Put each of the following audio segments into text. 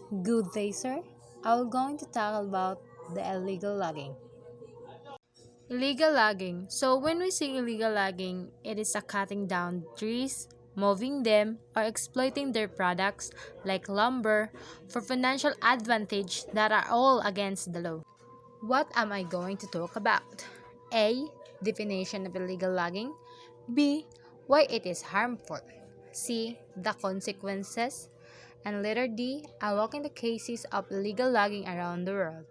Good day, sir. I'm going to talk about the illegal logging. Illegal logging. So, when we say illegal logging, it is a cutting down trees, moving them, or exploiting their products like lumber for financial advantage that are all against the law. What am I going to talk about? A. Definition of illegal logging. B. Why it is harmful. C. The consequences. And letter D. A look in the cases of illegal logging around the world.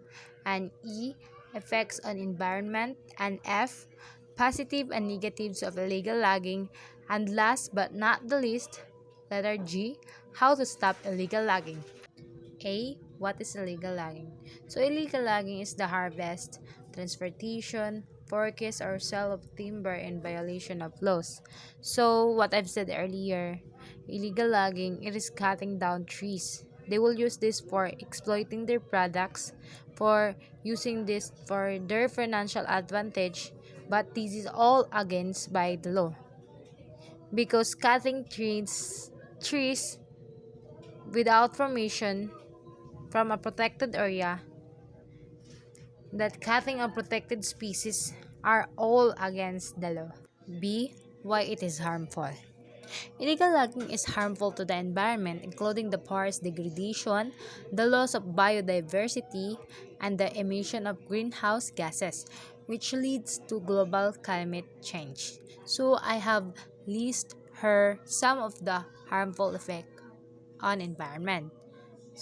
And E. Effects on environment. And F. Positive and negatives of illegal logging. And last but not the least, letter G. How to stop illegal logging. A. What is illegal logging? So, illegal logging is the harvest, transportation, purchase, or sale of timber in violation of laws. So, what I've said earlier, illegal logging, it is cutting down trees. They will use this for exploiting their products, for using this for their financial advantage, but this is all against by the law. Because cutting trees without permission from a protected area, that cutting of protected species are all against the law. B. Why it is harmful. Illegal logging is harmful to the environment, including the forest degradation, the loss of biodiversity, and the emission of greenhouse gases, which leads to global climate change. So I have listed here some of the harmful effects on environment.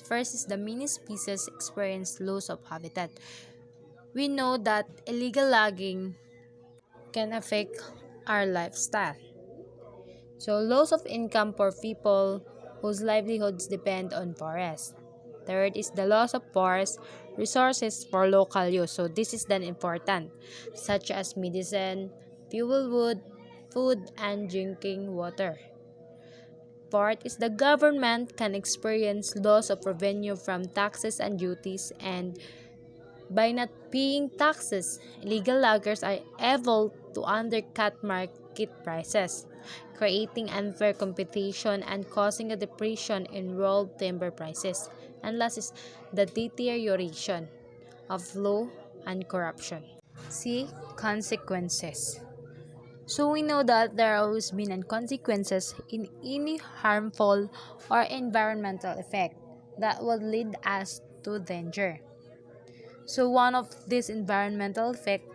First is the many species experience loss of habitat. We know that illegal logging can affect our lifestyle. So, loss of income for people whose livelihoods depend on forests. Third is the loss of forest resources for local use. So, this is then important, such as medicine, fuel wood, food, and drinking water. Fourth is the government can experience loss of revenue from taxes and duties, and by not paying taxes, illegal loggers are able to undercut market prices, creating unfair competition and causing a depression in world timber prices. And last is the deterioration of law and corruption. See consequences. So we know that there are always been consequences in any harmful or environmental effect that would lead us to danger. So one of these environmental effects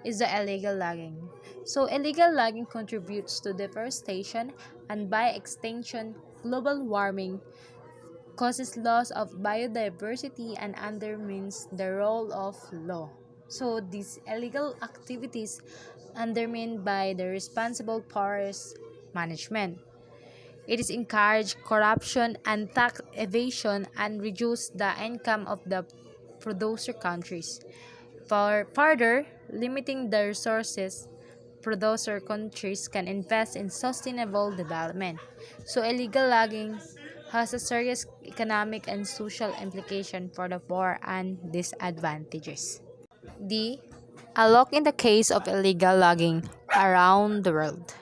is the illegal logging. So illegal logging contributes to deforestation and by extension global warming, causes loss of biodiversity and undermines the role of law. So these illegal activities undermined by the responsible forest management. It is encourage corruption and tax evasion and reduce the income of the producer countries. For further limiting the resources, producer countries can invest in sustainable development. So illegal logging has a serious economic and social implication for the poor and disadvantages. D. A look in the case of illegal logging around the world.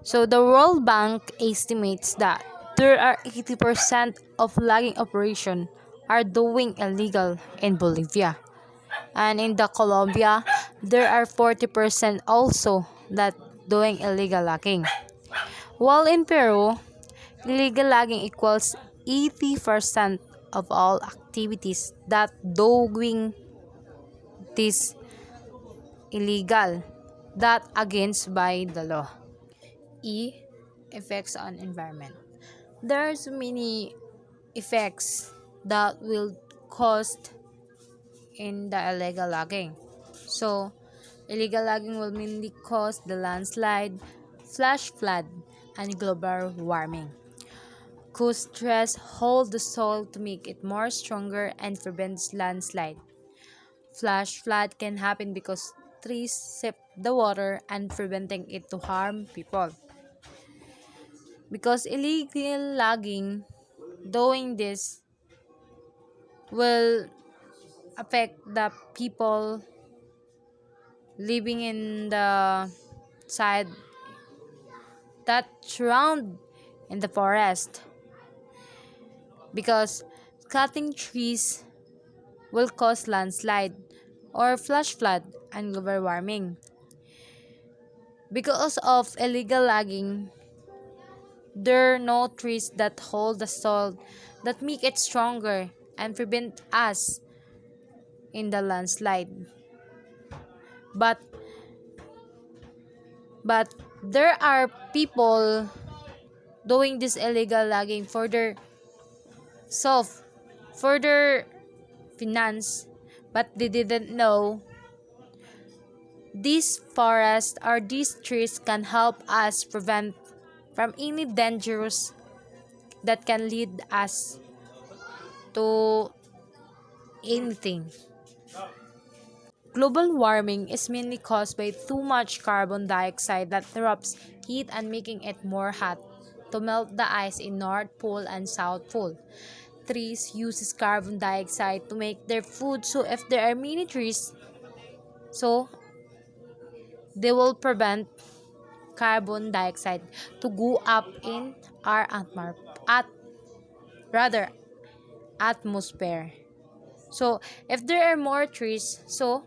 So the World Bank estimates that there are 80% of logging operation are doing illegal in Bolivia. And in the Colombia, there are 40% also that doing illegal logging. While in Peru, illegal logging equals 80% of all activities that doing this illegal, that against by the law. E. Effects on environment. There's many effects that will cause in the illegal logging. So, illegal logging will mainly cause the landslide, flash flood, and global warming. Cause stress hold the soil to make it more stronger and prevents landslide. Flash flood can happen because trees sip the water and preventing it to harm people. Because illegal logging, doing this will affect the people living in the side that surround in the forest. because cutting trees will cause landslide or flash flood and global warming. Because of illegal logging, there are no trees that hold the soil that make it stronger and prevent us in the landslide. But but there are people doing this illegal logging for their self, for their finance, but they didn't know these forests or these trees can help us prevent from any dangers that can lead us to anything. Global warming is mainly caused by too much carbon dioxide that traps heat and making it more hot to melt the ice in North Pole and South Pole. Trees uses carbon dioxide to make their food, so if there are many trees, so they will prevent carbon dioxide to go up in our rather atmosphere. So if there are more trees, so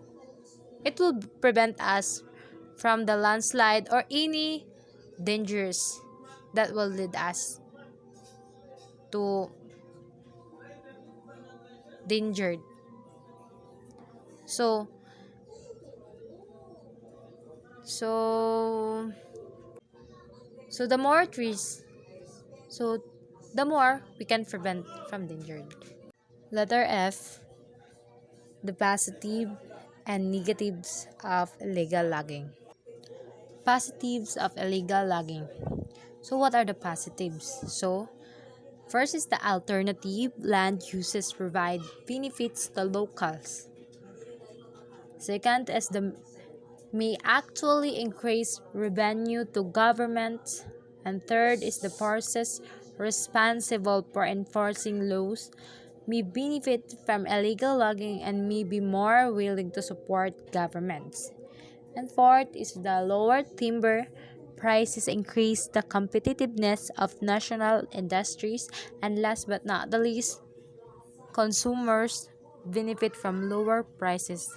it will prevent us from the landslide or any dangers that will lead us to danger. So so so the more trees, so the more we can prevent from danger. Letter F, the positive and negatives of illegal logging. Positives of illegal logging. So what are the positives? So first is the alternative land uses provide benefits to locals. Second is the may actually increase revenue to government. And third is the forces responsible for enforcing laws may benefit from illegal logging and may be more willing to support governments. And fourth is the lower timber prices increase the competitiveness of national industries. And last but not the least, consumers benefit from lower prices.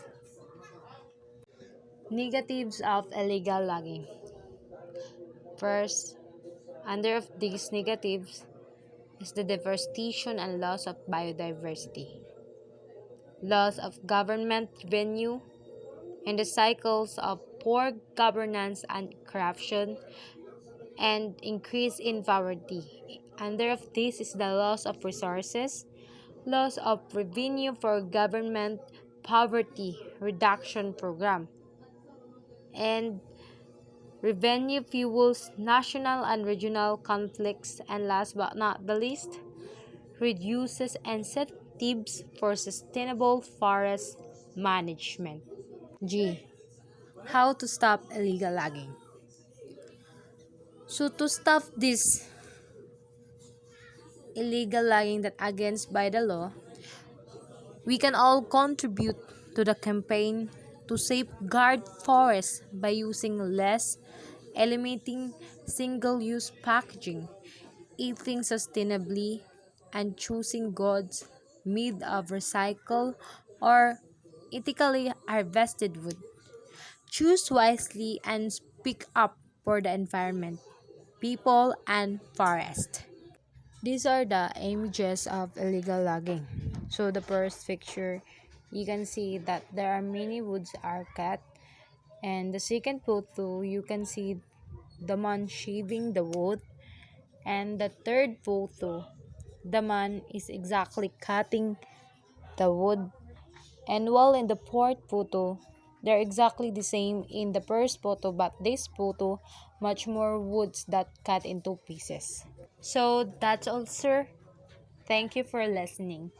Negatives of illegal logging. First, under of these negatives is the devastation and loss of biodiversity, loss of government revenue, and the cycles of poor governance and corruption, and increase in poverty. Under of this is the loss of resources, loss of revenue for government poverty reduction program, and revenue fuels national and regional conflicts, and last but not the least, reduces incentives for sustainable forest management. G. How to stop illegal logging. So to stop this illegal logging that against by the law, we can all contribute to the campaign to safeguard forests by using less, eliminating single-use packaging, eating sustainably, and choosing goods made of recycled or ethically harvested wood. Choose wisely and speak up for the environment, people, and forest. These are the images of illegal logging. So the first picture, you can see that there are many woods are cut, and the second photo, you can see the man shaving the wood, and the third photo, the man is exactly cutting the wood, and while in the fourth photo, they're exactly the same in the first photo, but this photo much more woods that cut into pieces. So that's all, sir. Thank you for listening.